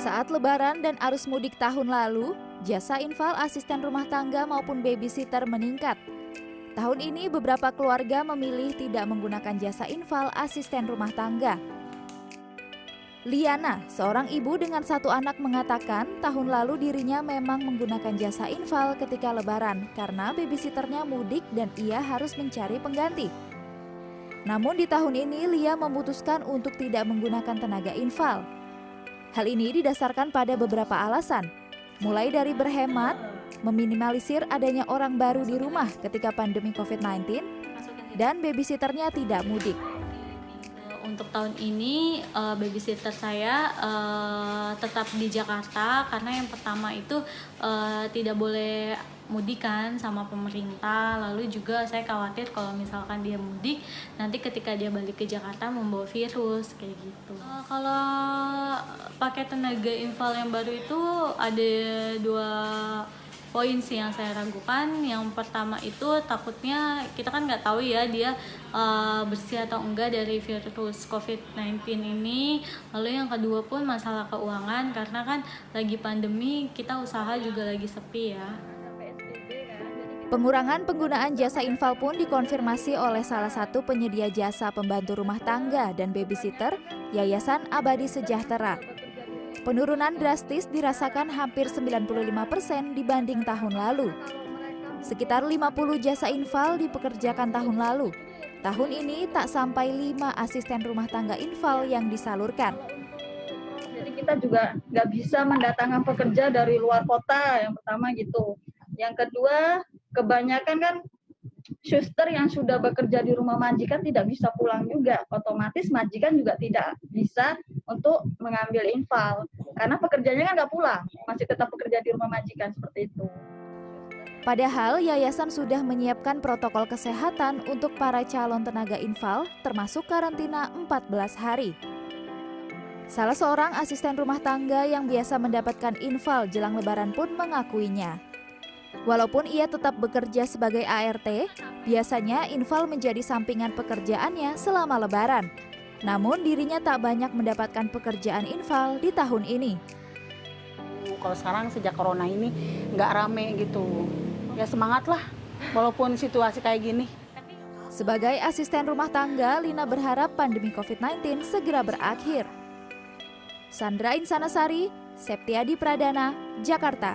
Saat Lebaran dan arus mudik tahun lalu, jasa infal asisten rumah tangga maupun babysitter meningkat. Tahun ini beberapa keluarga memilih tidak menggunakan jasa infal asisten rumah tangga. Liana, seorang ibu dengan satu anak mengatakan tahun lalu dirinya memang menggunakan jasa infal ketika Lebaran karena babysitternya mudik dan ia harus mencari pengganti. Namun di tahun ini Lia memutuskan untuk tidak menggunakan tenaga infal. Hal ini didasarkan pada beberapa alasan, mulai dari berhemat, meminimalisir adanya orang baru di rumah ketika pandemi COVID-19, dan babysitternya tidak mudik. Untuk tahun ini babysitter saya tetap di Jakarta karena yang pertama itu tidak boleh mudik kan sama pemerintah, lalu juga saya khawatir kalau misalkan dia mudik nanti ketika dia balik ke Jakarta membawa virus kayak gitu. Kalau pakai tenaga infal yang baru itu ada dua poin sih yang saya ragukan. Yang pertama itu takutnya kita kan nggak tahu ya dia bersih atau enggak dari virus COVID-19 ini. Lalu yang kedua pun masalah keuangan karena kan lagi pandemi, kita usaha juga lagi sepi ya. Pengurangan penggunaan jasa infal pun dikonfirmasi oleh salah satu penyedia jasa pembantu rumah tangga dan babysitter, Yayasan Abadi Sejahtera. Penurunan drastis dirasakan hampir 95% dibanding tahun lalu. Sekitar 50 jasa infal dipekerjakan tahun lalu. Tahun ini tak sampai 5 asisten rumah tangga infal yang disalurkan. Jadi kita juga nggak bisa mendatangkan pekerja dari luar kota, yang pertama gitu. Yang kedua, kebanyakan kan suster yang sudah bekerja di rumah majikan tidak bisa pulang juga, otomatis majikan juga tidak bisa untuk mengambil infal karena pekerjanya kan nggak pulang, masih tetap bekerja di rumah majikan seperti itu. Padahal yayasan sudah menyiapkan protokol kesehatan untuk para calon tenaga infal, termasuk karantina 14 hari. Salah seorang asisten rumah tangga yang biasa mendapatkan infal jelang Lebaran pun mengakuinya. Walaupun ia tetap bekerja sebagai ART, biasanya infal menjadi sampingan pekerjaannya selama Lebaran. Namun dirinya tak banyak mendapatkan pekerjaan infal di tahun ini. Kalau sekarang sejak corona ini nggak rame gitu, ya semangat lah walaupun situasi kayak gini. Sebagai asisten rumah tangga, Lina berharap pandemi COVID-19 segera berakhir. Sandra Insanasari, Septiadi Pradana, Jakarta.